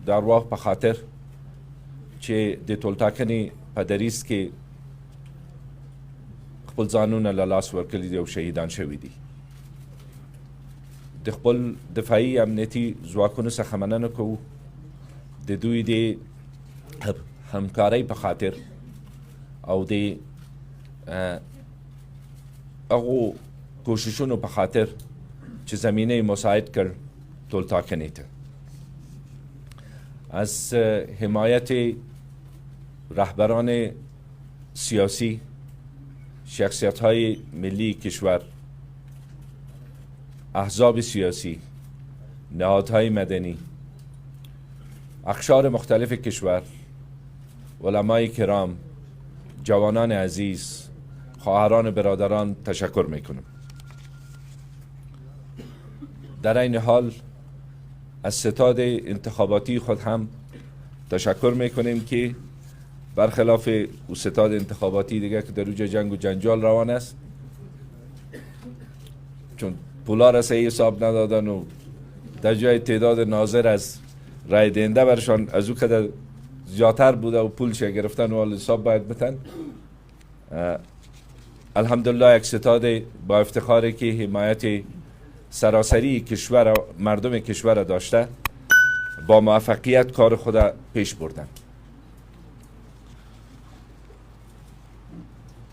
در واقع په خاطر چې د ټولټاکنې په دریځ کې خپل ځانونه له لاس ورکړي دي او شهیدان شوي دي. د خپل دفاعي امنیتي ځواکونو څخه مننه کوو د دوی د همکارۍ په خاطر او د هغو کوششونو په خاطر چې زمینه مساعد کړ ټولټاکنې ته. از حمایت رهبران سیاسی، شخصیت‌های ملی کشور، احزاب سیاسی، نهادهای مدنی، اقشار مختلف کشور، علمای کرام، جوانان عزیز، خواهران و برادران تشکر میکنم. در این حال از ستاد انتخاباتی خود هم تشکر میکنیم که برخلاف او ستاد انتخاباتی دیگه که در اوجه جنگ و جنجال روان است، چون پولا را صحیح حساب ندادن و در جای تعداد ناظر از رای دهنده برشان از او که زیادتر بوده و پولش گرفتن و حساب باید بتن. الحمدلله یک ستاد با افتخاری که حمایت سراسری کشور و مردم کشور داشته با موفقیت کار خود پیش بردن.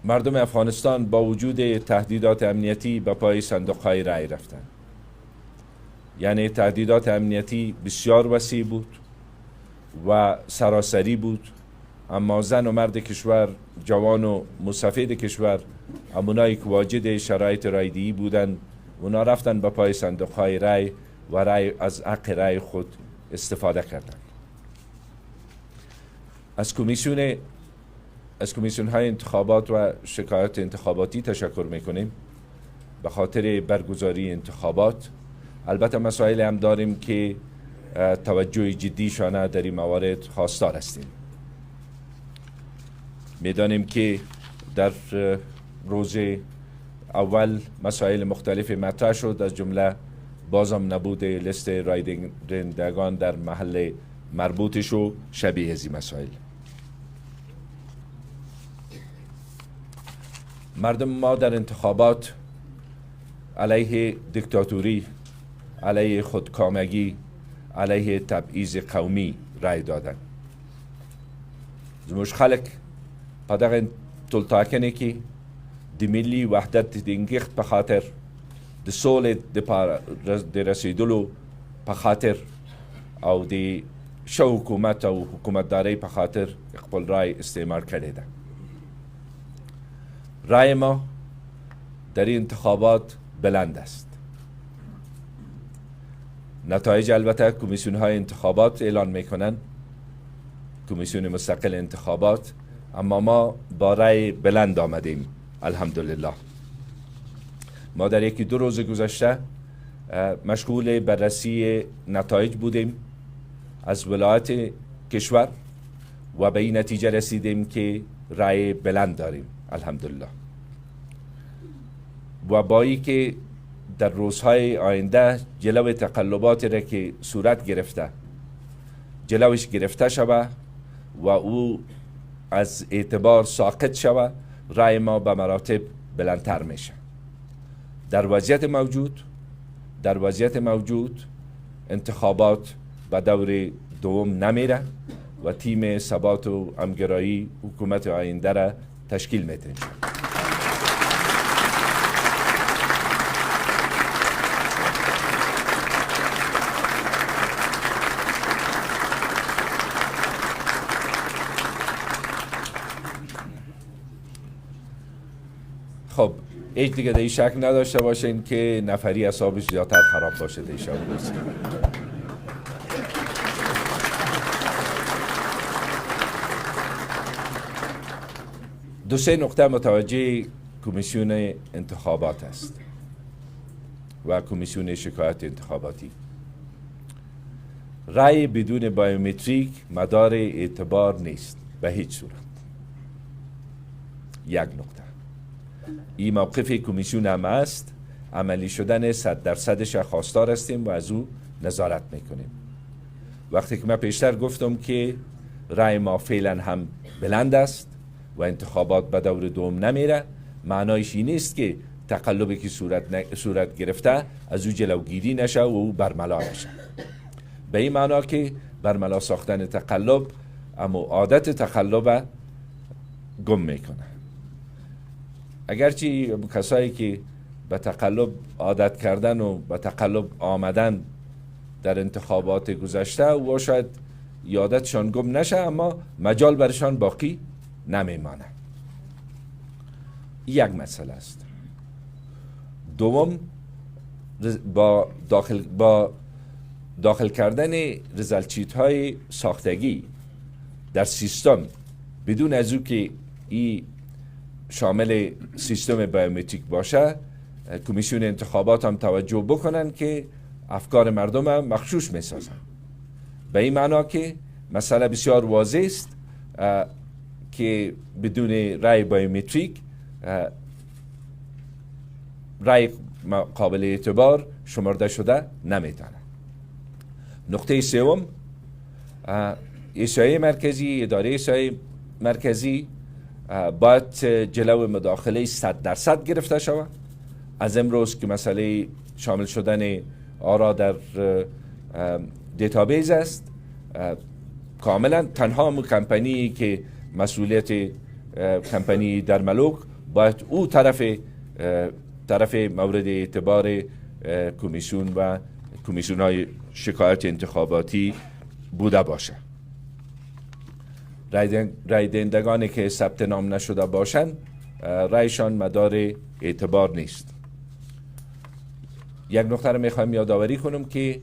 مردم افغانستان با وجود تهدیدات امنیتی به پای صندوق‌های رای رفتن. یعنی تهدیدات امنیتی بسیار وسیع بود و سراسری بود، اما زن و مرد کشور، جوان و مسافد کشور، همونایی که واجد شرایط رایدهی بودن، اونا رفتن به پای صندوق‌های رای و از حق رای خود استفاده کردند. از کمیسیون های انتخابات و شکایت انتخاباتی تشکر میکنیم به خاطر برگزاری انتخابات. البته مسائل هم داریم که توجه جدی شانه در این موارد خواستار هستیم. میدانیم که در روز اول مسائل مختلف مطرح شد، از جمله بازم نبود لیست رای دهندگان در محل مربوطش و شبیه از این مسائل. مردم ما در انتخابات علیه دیکتاتوری، علیه خودکامگی، علیه تبعیض قومی رای دادن. زموږ خلک په دغه ټولټاکنې کې د ملي وحدت د انګښت په خاطر، د سولې د رسیدلو په خاطر او د ښه حکومت او حکومتدارۍ په خاطر خپل رای استعمال کړی ده. رای ما در این انتخابات بلند است. نتایج البته کمیسیون های انتخابات اعلان میکنن، کمیسیون مستقل انتخابات، اما ما با رای بلند آمدیم الحمدلله. ما در یکی دو روز گذشته مشغول بررسی نتایج بودیم از ولایت کشور و به این نتیجه رسیدیم که رای بلند داریم الحمدلله. و با ای که در روزهای آینده جلو تقلباتی را که صورت گرفته جلوش گرفته شود و او از اعتبار ساقط شود، رای ما به مراتب بلندتر میشه. در وضعیت موجود انتخابات به دور دوم نمیره و تیم ثبات و همگرایی حکومت آینده را تشکیل میده. خب هیچ دیگه در این شک نداشته باشین که نفری اعصابش زیادتر خراب باشه در شب روز. دو سه نقطه متوجه کمیسیون انتخابات است و کمیسیون شکایت انتخاباتی. رای بدون بایومتریک مدار اعتبار نیست به هیچ صورت. یک نقطه. این موقف کمیسیون هم است، عملی شدن 100% خواستار هستیم و از او نظارت میکنیم. وقتی که من پیشتر گفتم که رای ما فعلا هم بلند است و انتخابات به دور دوم نمیره، معنایش این نیست که تقلبی که صورت گرفته از او جلوگیری نشه و او برملا نشه. به این معنا که برملا ساختن تقلب اما عادت تقلب گم میکنه. اگرچه کسایی که به تقلب عادت کردن و به تقلب آمدن در انتخابات گذشته و شاید عادتشان گم نشه، اما مجال برشان باقی نمیمانه. یک مسئله است. دوم، با داخل کردن ریزالت شیت های ساختگی در سیستم بدون از او که این شامل سیستم بیومتریک باشه، کمیسیون انتخابات هم توجه بکنن که افکار مردم هم مغشوش میسازن. به این معنا که مسئله بسیار واضح است که بدون رای بیومتریک رای قابل اعتبار شمرده شده نمیتونه. نقطه سوم، ایسای مرکزی، اداره ایسای مرکزی باید جلو مداخله 100% گرفته شود. از امروز که مسئله شامل شدن آرا در دیتابیز است، کاملا تنها کمپانی که مسئولیت کمپانی در ملوک باید او طرف مورد اعتبار کمیسیون و کمیسیون های شکایت انتخاباتی بوده باشه. رای دهندگانی که ثبت نام نشده باشند رایشان مدار اعتبار نیست. یک نکته رو میخوایم یادآوری کنم که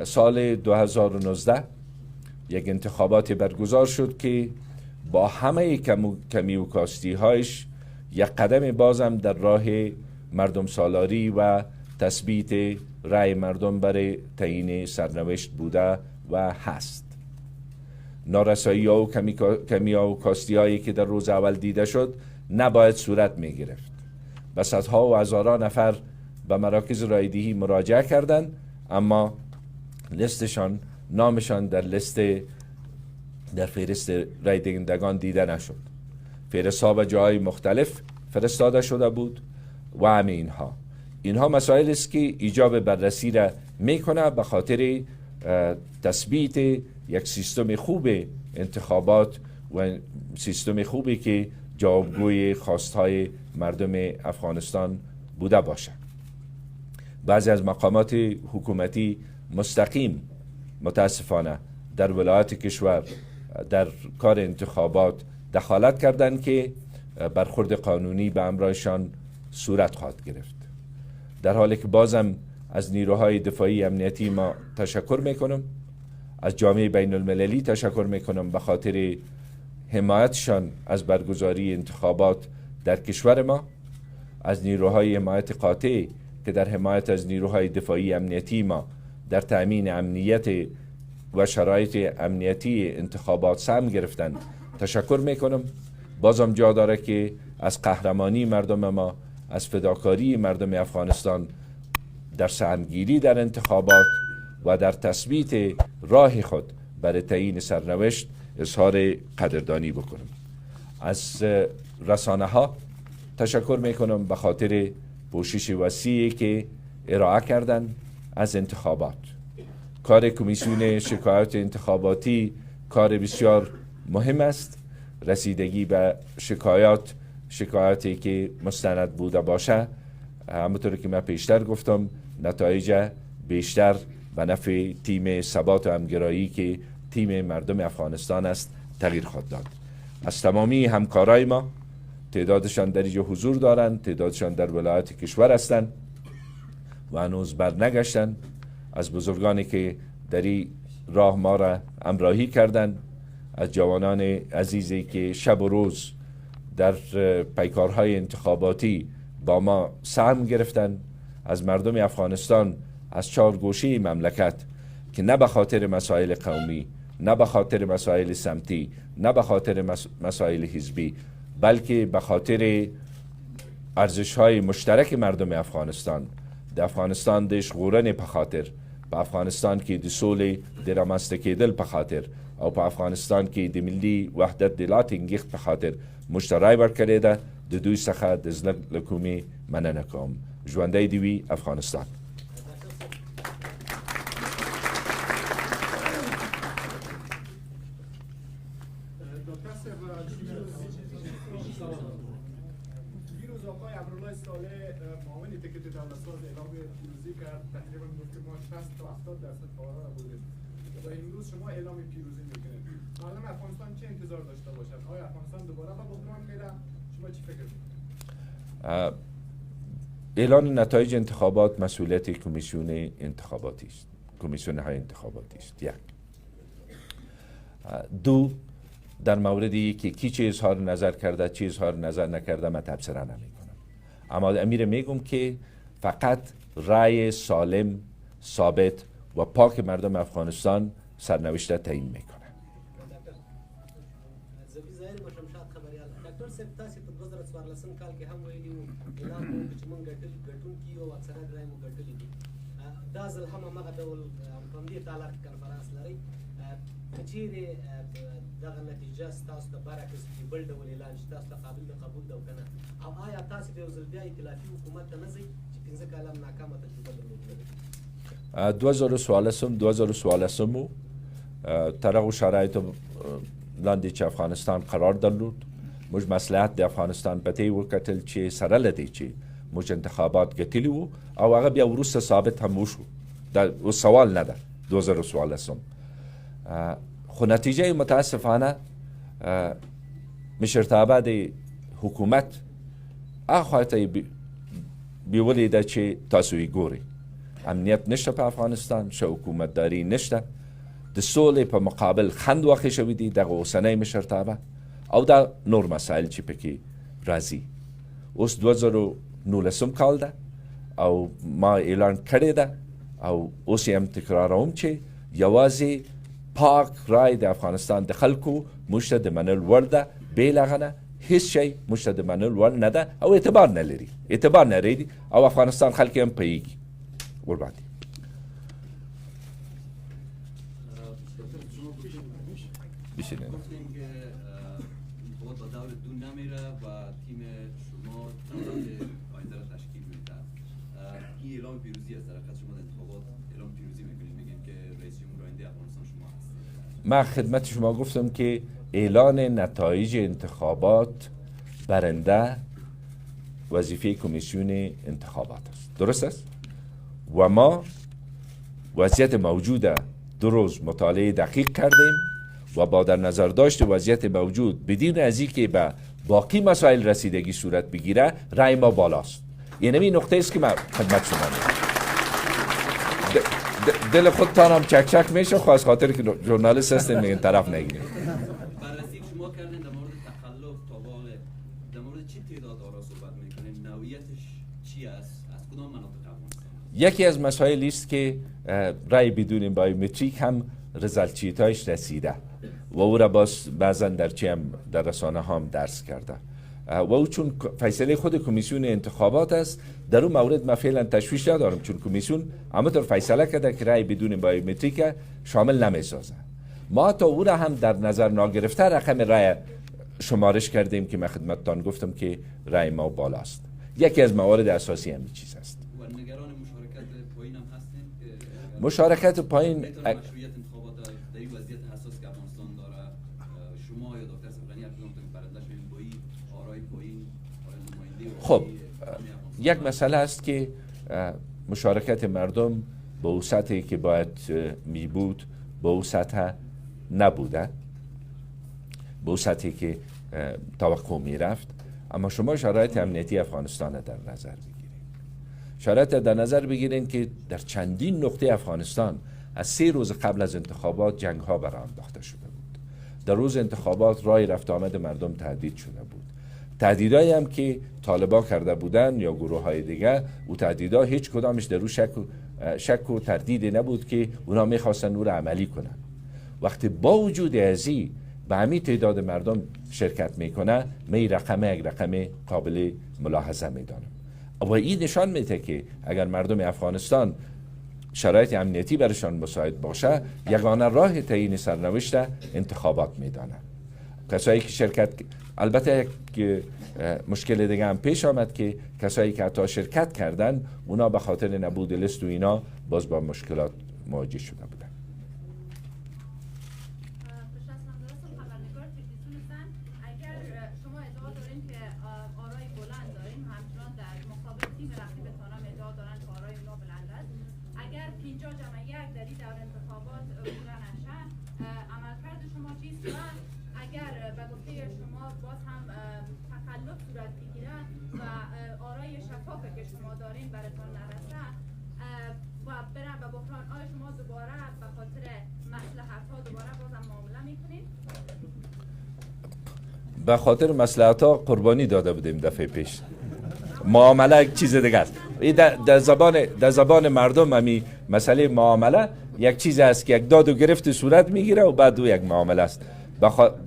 سال 2019 یک انتخابات برگزار شد که با همه کمی و کاستی هایش یک قدم بازم در راه مردم سالاری و تثبیت رای مردم برای تعیین سرنوشت بوده و هست. نارسایی ها و کمی ها و کاستی هایی که در روز اول دیده شد نباید صورت می گرفت. و صدها و هزاران نفر به مراکز رایدهی مراجعه کردند، اما لستشان، نامشان در فهرست رای دهندگان دیده نشد. فهرست ها به جای مختلف فرستاده شده بود و همه اینها مسائل است که ایجاب بررسی را میکنه به خاطر تثبیت یک سیستم خوب انتخابات و سیستم خوبی که جوابگوی خواستهای مردم افغانستان بوده باشه. بعضی از مقامات حکومتی مستقیم متاسفانه در ولایت کشور در کار انتخابات دخالت کردند که برخورد قانونی به امرایشان صورت خواهد گرفت. در حالی که بازم از نیروهای دفاعی امنیتی ما تشکر میکنم، از جامعه بین المللی تشکر میکنم به خاطر حمایتشان از برگزاری انتخابات در کشور ما، از نیروهای حمایت قاطع که در حمایت از نیروهای دفاعی امنیتی ما در تأمین امنیت و شرایط امنیتی انتخابات سهم گرفتن تشکر میکنم. بازم جا داره که از قهرمانی مردم ما، از فداکاری مردم افغانستان در سهمگیری در انتخابات و در تثبیت راه خود برای تعیین سرنوشت اظهار قدردانی بکنم. از رسانه ها تشکر میکنم به خاطر پوشش وسیعی که ارائه کردن از انتخابات. کار کمیسیون شکایت انتخاباتی کار بسیار مهم است. رسیدگی به شکایاتی که مستند بوده باشه، همونطور که من پیشتر گفتم، نتایج بیشتر به نفع تیم ثبات و همگرایی که تیم مردم افغانستان است تغییر خواهد داد. از تمامی همکارای ما، تعدادشان در اینجا حضور دارند، تعدادشان در ولایت کشور هستند و هنوز برنگشتند، از بزرگانی که در این راه ما را همراهی کردند، از جوانان عزیزی که شب و روز در پیکارهای انتخاباتی با ما سهم گرفتند، از مردم افغانستان از 4 گوشه مملکت که نه به خاطر مسائل قومی، نه به خاطر مسائل سمتی، نه به خاطر مسائل حزبی، بلکه به خاطر ارزش‌های مشترک مردم افغانستان، در افغانستان دش غورن به خاطر په افغانستان کې د سولې د رامنځته کېدل په خاطر او په افغانستان کې د ملي وحدت د لا ټینګښت په خاطر موږ ته رای ورکړې ده. د دوی څخه د زړه له کومې مننه کوم. ژوندی دې وي افغانستان. شما اعلام پیروزی میکنید. مردم افغانستان چه انتظار داشته باشند؟ آیا افغانستان دوباره به بحران میره؟ شما چی فکر میکنید؟ اعلان نتایج انتخابات مسئولیت کمیسیون انتخاباتی است. کمیسیون های انتخاباتی است. یک. دو، در موردی که کی چه اظهار نظر کرده چه اظهار نظر نکرده من تبصره نمی کنم. اما امیر میگم که فقط رای سالم، ثابت و پاک مردم افغانستان سرنوشت تعیین میکنه. ډاکټر صاحب تاسو په 2014 کال کې هم ویلي وو اعلان وکړ چې موږ ګټونکي یو اکثریت رای مو ګټلي دي. دا ځل هم هماغه ډول په دې تعلق کنفرانس لري. که چیرې دغه نتیجه ستاسو ته برعکس وي بل ډول اعلان چې تاسو ته قابل د قبول ده او که نه، او آیا تاسو به یو ځل بیا ائتلافي حکومت ته نه ځئ چې 15 کاله ناکامه تجربه درلودلې؟ 2014 تر هغو شرایطو لاندې چې افغانستان قرار درلود، موږ مصلحت د افغانستان په دې وکتل چې سره له دې چې موږ انتخابات ګټلي وو او هغه بیا وروسته ثابت هم وشو. دا اوس سوال نه ده 2014. خو نتیجه متاسفانه مشرتابه د حکومت هغه خواته بیولې ده چې تاسو یې ګورئ. امنیت نشته په افغانستان، ښه حکومتداري نشته، د سولې په مقابل خند واخې شوي دي دغه اوسنۍ مشرتابه او دا نور مسائل چې پکې راځي. اوس 2019 کال ده او ما اعلان کړی ده او اوس یې هم تکراروم چې یوازې پاک رای د افغانستان د خلکو موږ ته د منل وړ ده. بې له هغه نه هیڅ شی موږ ته د منل وړ نه ده او اعتبار نه لري. اعتبار نه لري او افغانستان خلک هم پوهېږي ورباندې. بشینید. گفتیم که انتخابات با دور دون نمیره و تیم شما دولت آینده را تشکیل میده. این اعلام پیروزی از طرف شما در انتخابات اعلام پیروزی میکنید، میگن که رئیس جمهور آینده افغانستان شما هستید. من خدمت شما گفتم که اعلان نتایج انتخابات برنده وظیفه کمیسیون انتخابات است. درست است؟ و ما وضعیت موجود 2 روز مطالعه دقیق کردیم و با در نظر داشت وضعیت موجود بدون از اینکه به باقی مسائل رسیدگی صورت بگیره رای ما بالاست. یعنی این نقطه است که من خدمت شما دل خودتان هم چک چک میشه، خواست خاطر که ژورنالیست هستیم این طرف نگیریم. بررسی شما کردین در مورد تخلف تا واقع در مورد چی تعداد آرا صحبت میکنین؟ نوعیتش چی است؟ از کدام مناطق افغانستان؟ یکی از مسائلی است که رای بدون بایومتریک هم رزالت شیتایش رسیده و او را بعضا در رسانه هم درس کرده و او چون فیصله خود کمیسیون انتخابات است در اون مورد من فعلا تشویش ندارم، چون کمیسیون همونطور فیصله کرده که رای بدون بایومتریک شامل نمیسازه. ما تا او را هم در نظر نگرفته رقم رای شمارش کردیم که من خدمتتان گفتم که رای ما بالاست. یکی از موارد اساسی همین چیز است. و نگران مشارکت پایین هم هستین؟ مشارکت پایین مشروعیت انتخابات در این وضعیت حساس که افغانستان داره، شما یا دکتر صفغانی هر کدام که برنده شوین با این آرای پایین نماینده؟ خب یک مسئله است که مشارکت مردم به اون سطحی که باید می بود به اون سطح نبوده، به اون سطحی که توقع می رفت. اما شما شرایط امنیتی افغانستان در نظر بگیرید. شرایط در نظر بگیرید که در چندین نقطه افغانستان از 3 روز قبل از انتخابات جنگ ها برآ انداخته شده بود. در روز انتخابات راه رفت آمد مردم تهدید شده بود. تهدیدایی هم که طالبان کرده بودن یا گروه های دیگه، و تهدیدها هیچ کدامش در رو شک و تردید نبود که اونا میخواستن او را عملی کنن. وقتی با وجود ازی به همین تعداد مردم شرکت میکنه، من یک رقم قابل ملاحظه میدانم و این نشان میده که اگر مردم افغانستان شرایط امنیتی برشان مساعد باشه یگانه راه تعیین سرنوشت انتخابات میدانند. کسایی که شرکت، البته یک مشکل دیگه هم پیش آمد که کسایی که حتی شرکت کردن اونا به خاطر نبود لیست و اینا باز با مشکلات مواجه شده بودن. به خاطر مصلحت‌ها قربانی داده بودیم دفعه پیش. معامله یک چیز دیگه است. در زبان مردم همی مسئله معامله یک چیز است که یک داد و گرفت صورت میگیره و بعد یک معامله است.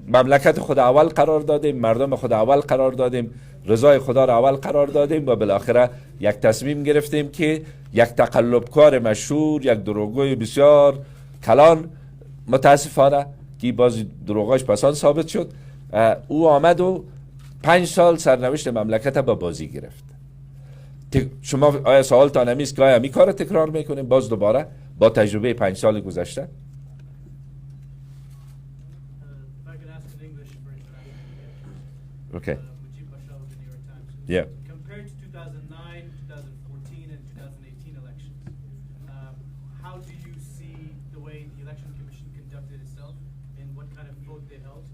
مملکت خود اول قرار دادیم، مردم خود اول قرار دادیم، رضای خدا را اول قرار دادیم و بالاخره یک تصمیم گرفتیم که یک تقلبکار مشهور، یک دروغگوی بسیار کلان، متاسفانه که باز دروغاش پسان ثابت شد، او آمد و 5 سال سرنوشت مملکت با بازی گرفت. شما آیا سوالتان همیست که آیا می کار تکرار میکنیم باز دوباره با تجربه 5 سال گذشته؟ Okay. Yeah. Compared to 2009, 2014, and 2018 elections, how do you see the way the Election Commission conducted itself and what kind of vote they held?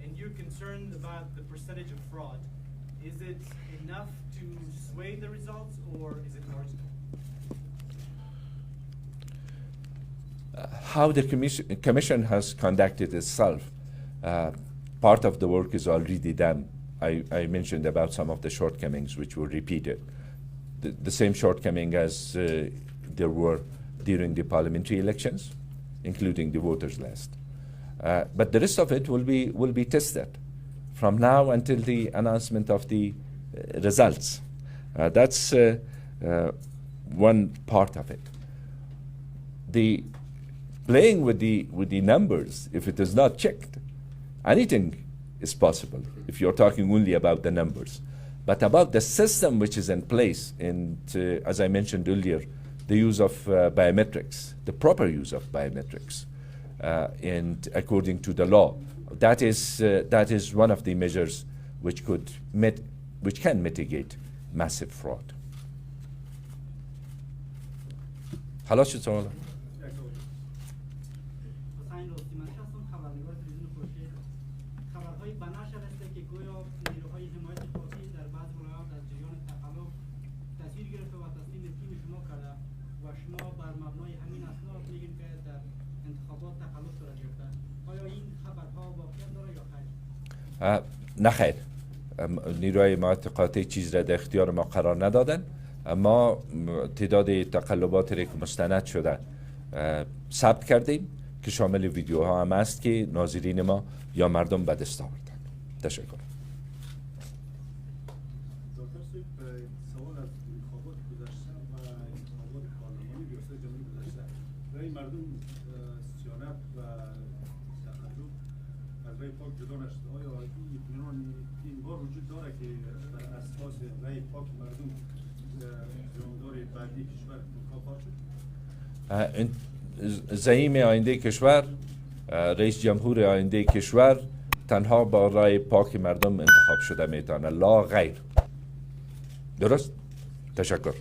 And you're concerned about the percentage of fraud. Is it enough to sway the results, or is it marginal? How the commission has conducted itself, part of the work is already done. I mentioned about some of the shortcomings which were repeated. The same shortcoming as there were during the parliamentary elections, including the voters list. But the rest of it will be tested from now until the announcement of the results. That's one part of it. The playing with the numbers, if it is not checked, anything is possible if you're talking only about the numbers. But about the system which is in place, and as I mentioned earlier, the use of biometrics, the proper use of biometrics, and according to the law, that is one of the measures which can mitigate massive fraud. خلاص شد سوالا؟ نه خیر، نیروهای حمایت قاطع چیز را در اختیار ما قرار ندادن. ما تعداد تقلبات را که مستند شده ثبت کردیم که شامل ویدیوها هم است که ناظرین ما یا مردم به دست آوردن. تشکر. زعیم آینده کشور، رئیس جمهور آینده کشور تنها با رای پاک مردم انتخاب شده میتونه، لا غیر. درست؟ تشکر.